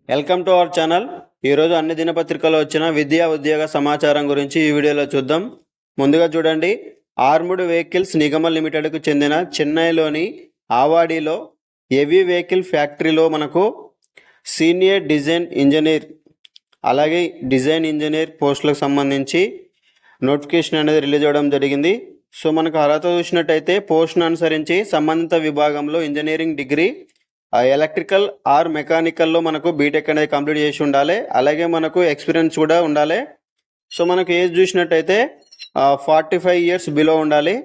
Welcome to our channel. ఈరోజు అన్ని దినపత్రికల్లో వచ్చిన విద్యా ఉద్యోగ సమాచారం గురించి ఈ వీడియోలో చూద్దాం. ముందుగా చూడండి, ఆర్ముడ్ వెహికల్స్ నిగమ లిమిటెడ్కు చెందిన చెన్నైలోని ఆవాడిలో హెవీ వెహికల్ ఫ్యాక్టరీలో మనకు సీనియర్ డిజైన్ ఇంజనీర్ అలాగే డిజైన్ ఇంజనీర్ పోస్టులకు సంబంధించి నోటిఫికేషన్ అనేది రిలీజ్ అవ్వడం జరిగింది. సో మనకు అర్హత చూసినట్టయితే పోస్ట్ను అనుసరించి సంబంధిత విభాగంలో ఇంజనీరింగ్ డిగ్రీ, ఎలక్ట్రికల్ ఆర్ మెకానికల్లో మనకు బీటెక్ అనేది కంప్లీట్ చేసి ఉండాలి. అలాగే మనకు ఎక్స్పీరియన్స్ కూడా ఉండాలి. సో మనకు ఏజ్ చూసినట్టయితే 45 ఇయర్స్ బిలో ఉండాలి.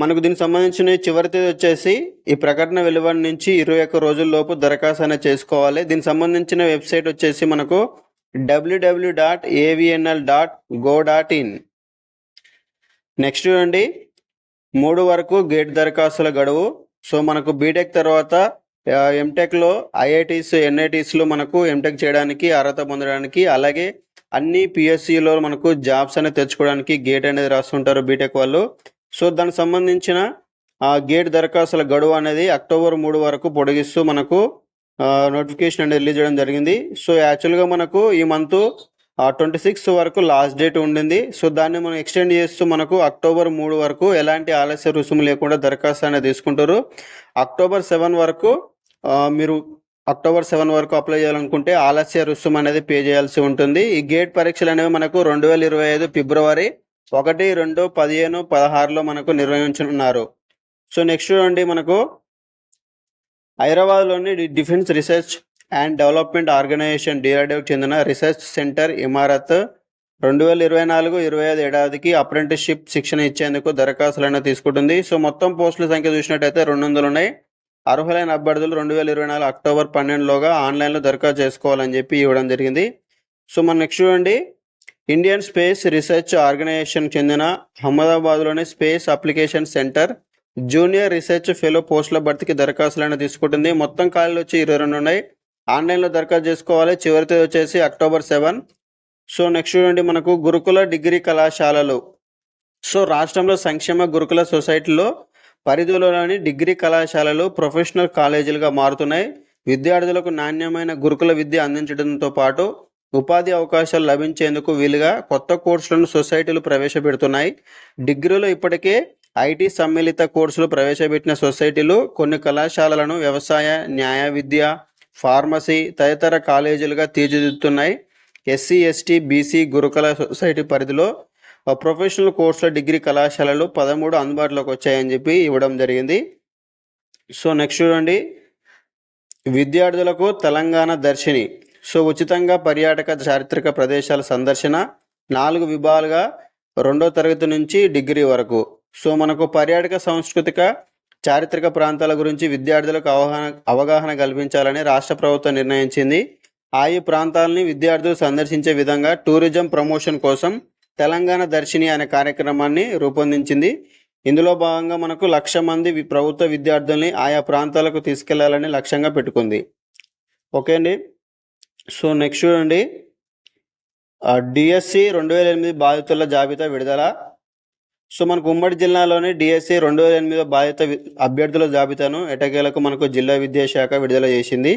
మనకు దీనికి సంబంధించిన చివరి తేదీ వచ్చేసి ఈ ప్రకటన వెలువడి నుంచి 21 రోజుల్లోపు దరఖాస్తు అనేది చేసుకోవాలి. దీనికి సంబంధించిన వెబ్సైట్ వచ్చేసి మనకు www.avnl.go.in. నెక్స్ట్ చూడండి, 3 వరకు గేట్ దరఖాస్తుల గడువు. సో మనకు బీటెక్ తర్వాత ఎంటెక్లో ఐఐటీస్ ఎన్ఐటీస్లో మనకు ఎంటెక్ చేయడానికి అర్హత పొందడానికి, అలాగే అన్ని పిఎస్సిలో మనకు జాబ్స్ అనేది తెచ్చుకోవడానికి గేట్ అనేది రాస్తుంటారు బీటెక్ వాళ్ళు. సో దానికి సంబంధించిన గేట్ దరఖాస్తుల గడువు అనేది అక్టోబర్ 3 వరకు పొడిగిస్తూ మనకు నోటిఫికేషన్ అనేది రిలీజ్ చేయడం జరిగింది. సో యాక్చువల్గా మనకు ఈ మంత్ 26 వరకు లాస్ట్ డేట్ ఉండింది. సో దాన్ని మనం ఎక్స్టెండ్ చేస్తూ మనకు అక్టోబర్ 3 వరకు ఎలాంటి ఆలస్య రుసుము లేకుండా దరఖాస్తు అనేది తీసుకుంటారు. అక్టోబర్ 7 వరకు మీరు అక్టోబర్ 7 వరకు అప్లై చేయాలనుకుంటే ఆలస్య రుసుము అనేది పే చేయాల్సి ఉంటుంది. ఈ గేట్ పరీక్షలు అనేవి మనకు 2025 ఫిబ్రవరి 1, 2, 15, 16లో మనకు నిర్వహించనున్నారు. సో నెక్స్ట్ చూడండి, మనకు హైదరాబాద్లోని defence research and development organisation డిఆర్డీఓకి చెందిన రీసెర్చ్ సెంటర్ ఇమారత్ 2024-25 ఏడాదికి అప్రెంటిస్షిప్ శిక్షణ ఇచ్చేందుకు దరఖాస్తులను తీసుకుంటుంది. సో మొత్తం పోస్టుల సంఖ్య చూసినట్టయితే 200 ఉన్నాయి. అర్హులైన అభ్యర్థులు 2024 అక్టోబర్ 12లోగా ఆన్లైన్లో దరఖాస్తు చేసుకోవాలని చెప్పి ఇవ్వడం జరిగింది. సో మన నెక్స్ట్ చూడండి, ఇండియన్ స్పేస్ రీసెర్చ్ ఆర్గనైజేషన్ చెందిన అహ్మదాబాద్లోని space application centre junior research fellow పోస్టుల భర్తీకి దరఖాస్తులను తీసుకుంటుంది. మొత్తం ఖాళీలు వచ్చి 22 ఉన్నాయి. ఆన్లైన్లో దరఖాస్తు చేసుకోవాలి. చివరి తేదీ వచ్చేసి అక్టోబర్ 7. సో నెక్స్ట్ చూడండి, మనకు గురుకుల డిగ్రీ కళాశాలలు. సో రాష్ట్రంలో సంక్షేమ గురుకుల సొసైటీలో పరిధిలోని డిగ్రీ కళాశాలలు ప్రొఫెషనల్ కాలేజీలుగా మారుతున్నాయి. విద్యార్థులకు నాణ్యమైన గురుకుల విద్య అందించడంతో పాటు ఉపాధి అవకాశాలు లభించేందుకు వీలుగా కొత్త కోర్సులను సొసైటీలు ప్రవేశపెడుతున్నాయి. డిగ్రీలో ఇప్పటికే ఐటీ సమ్మిళిత కోర్సులు ప్రవేశపెట్టిన సొసైటీలు కొన్ని కళాశాలలను వ్యవసాయ, న్యాయ విద్య, ఫార్మసీ తదితర కాలేజీలుగా తీర్చిదిద్దుతున్నాయి. ఎస్సీ, ఎస్టీ, బీసీ గురుకుల సొసైటీ పరిధిలో ప్రొఫెషనల్ కోర్సుల డిగ్రీ కళాశాలలు 13 అందుబాటులోకి వచ్చాయని చెప్పి ఇవ్వడం జరిగింది. సో నెక్స్ట్ చూడండి, విద్యార్థులకు తెలంగాణ దర్శిని. సో ఉచితంగా పర్యాటక చారిత్రక ప్రదేశాల సందర్శన 4 విభాగాలుగా 2వ తరగతి నుంచి డిగ్రీ వరకు. సో మనకు పర్యాటక సాంస్కృతిక చారిత్రక ప్రాంతాల గురించి విద్యార్థులకు అవగాహన కల్పించాలని రాష్ట్ర ప్రభుత్వం నిర్ణయించింది. ఆయా ప్రాంతాలని విద్యార్థులు సందర్శించే విధంగా టూరిజం ప్రమోషన్ కోసం తెలంగాణ దర్శిని అనే కార్యక్రమాన్ని రూపొందించింది. ఇందులో భాగంగా మనకు 1,00,000 మంది ప్రభుత్వ విద్యార్థుల్ని ఆయా ప్రాంతాలకు తీసుకెళ్లాలని లక్ష్యంగా పెట్టుకుంది. ఓకే అండి. సో నెక్స్ట్ చూడండి, డిఎస్సి 2008 బాధితుల జాబితా విడుదల. సో మనకు ఉమ్మడి జిల్లాలోని డిఎస్సి 2008 బాధిత అభ్యర్థుల జాబితాను ఎటకేలకు మనకు జిల్లా విద్యాశాఖ విడుదల చేసింది.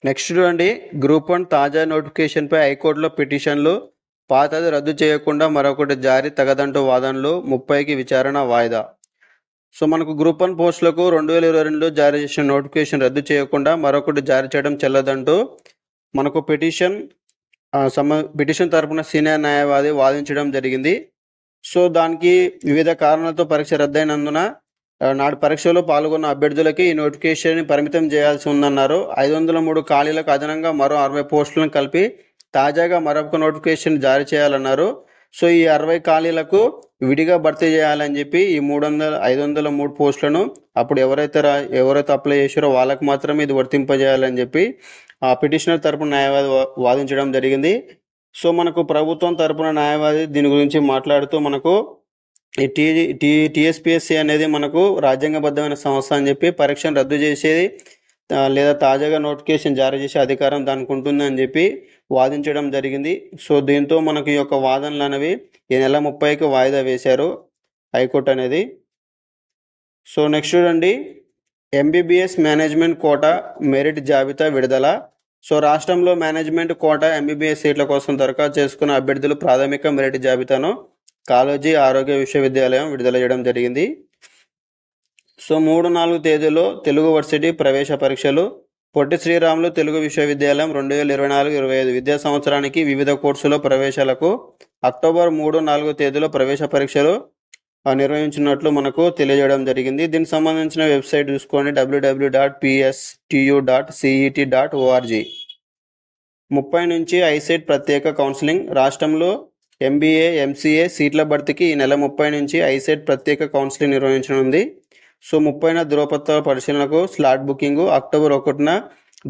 నెక్స్ట్ చూడండి, గ్రూప్ 1 తాజా నోటిఫికేషన్పై హైకోర్టులో పిటిషన్లు. పాతది రద్దు చేయకుండా మరొకటి జారీ తగదంటూ వాదనలు. 30కి విచారణ వాయిదా. సో మనకు గ్రూప్ 1 పోస్టులకు 2022లో జారీ చేసిన నోటిఫికేషన్ రద్దు చేయకుండా మరొకటి జారీ చేయడం చెల్లదంటూ మనకు పిటిషన్ తరపున సీనియర్ న్యాయవాది వాదించడం జరిగింది. సో దానికి వివిధ కారణాలతో పరీక్ష రద్దయినందున నాడు పరీక్షలో పాల్గొన్న అభ్యర్థులకి ఈ నోటిఫికేషన్ పరిమితం చేయాల్సి ఉందన్నారు. 503 ఖాళీలకు అదనంగా మరో 60 పోస్టులను కలిపి తాజాగా మరొక నోటిఫికేషన్ జారీ చేయాలన్నారు. సో ఈ 60 ఖాళీలకు విడిగా భర్తీ చేయాలని చెప్పి ఈ 503 పోస్టులను అప్పుడు ఎవరైతే అప్లై చేశారో వాళ్ళకు మాత్రమే ఇది వర్తింపజేయాలని చెప్పి ఆ పిటిషనర్ తరపున న్యాయవాది వాదించడం జరిగింది. సో మనకు ప్రభుత్వం తరపున న్యాయవాది దీని గురించి మాట్లాడుతూ మనకు ఈ టీఎస్పీఎస్సీ అనేది మనకు రాజ్యాంగబద్ధమైన సంస్థ అని చెప్పి పరీక్షను రద్దు చేసేది లేదా తాజాగా నోటిఫికేషన్ జారీ చేసే అధికారం దానికి ఉంటుందని చెప్పి వాదించడం జరిగింది. సో దీంతో మనకు ఈ యొక్క వాదనలు అనేవి ఈ నెల 30కి వాయిదా వేశారు హైకోర్టు అనేది. సో నెక్స్ట్ చూడండి, ఎంబీబీఎస్ మేనేజ్మెంట్ కోటా మెరిట్ జాబితా విడుదల. సో రాష్ట్రంలో మేనేజ్మెంట్ కోటా ఎంబీబీఎస్ సీట్ల కోసం దరఖాస్తు చేసుకున్న అభ్యర్థులు ప్రాథమిక మెరిట్ జాబితాను కాళోజీ ఆరోగ్య విశ్వవిద్యాలయం విడుదల చేయడం జరిగింది. సో 3-4 తేదీలో తెలుగు వర్సిటీ ప్రవేశ పరీక్షలు. పొట్టి శ్రీరాములు తెలుగు విశ్వవిద్యాలయం 2024-25 విద్యా సంవత్సరానికి వివిధ కోర్సుల ప్రవేశాలకు అక్టోబర్ 3-4 తేదీలో ప్రవేశ పరీక్షలు నిర్వహించినట్లు మనకు తెలియజేయడం జరిగింది. దీనికి సంబంధించిన వెబ్సైట్ చూసుకోండి, www.pstu.cet.org. 30 నుంచి ఐసెట్ ప్రత్యేక కౌన్సిలింగ్. రాష్ట్రంలో ఎంబీఏ ఎంసీఏ సీట్ల భర్తీకి ఈ నెల 30 నుంచి ఐసెట్ ప్రత్యేక కౌన్సిలింగ్ నిర్వహించనుంది. సో 30న ధృవపత్రాల పరిశీలనకు స్లాట్ బుకింగ్, అక్టోబర్ 1న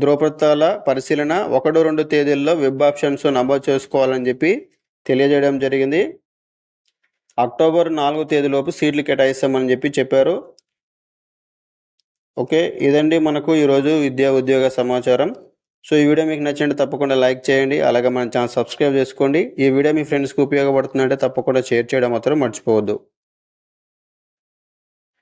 ధృవపత్రాల పరిశీలన, 1-2 తేదీల్లో వెబ్ ఆప్షన్స్ నమోదు చేసుకోవాలని చెప్పి తెలియజేయడం జరిగింది. అక్టోబర్ 4 తేదీలోపు సీట్లు కేటాయిస్తామని చెప్పి చెప్పారు. ఓకే, ఇదండి మనకు ఈరోజు విద్యా ఉద్యోగ సమాచారం. సో ఈ వీడియో మీకు నచ్చింటే తప్పకుండా లైక్ చేయండి, అలాగే మన ఛానల్ సబ్స్క్రైబ్ చేసుకోండి. ఈ వీడియో మీ ఫ్రెండ్స్కి ఉపయోగపడుతుందంటే తప్పకుండా షేర్ చేయడం మాత్రం మర్చిపోవద్దు.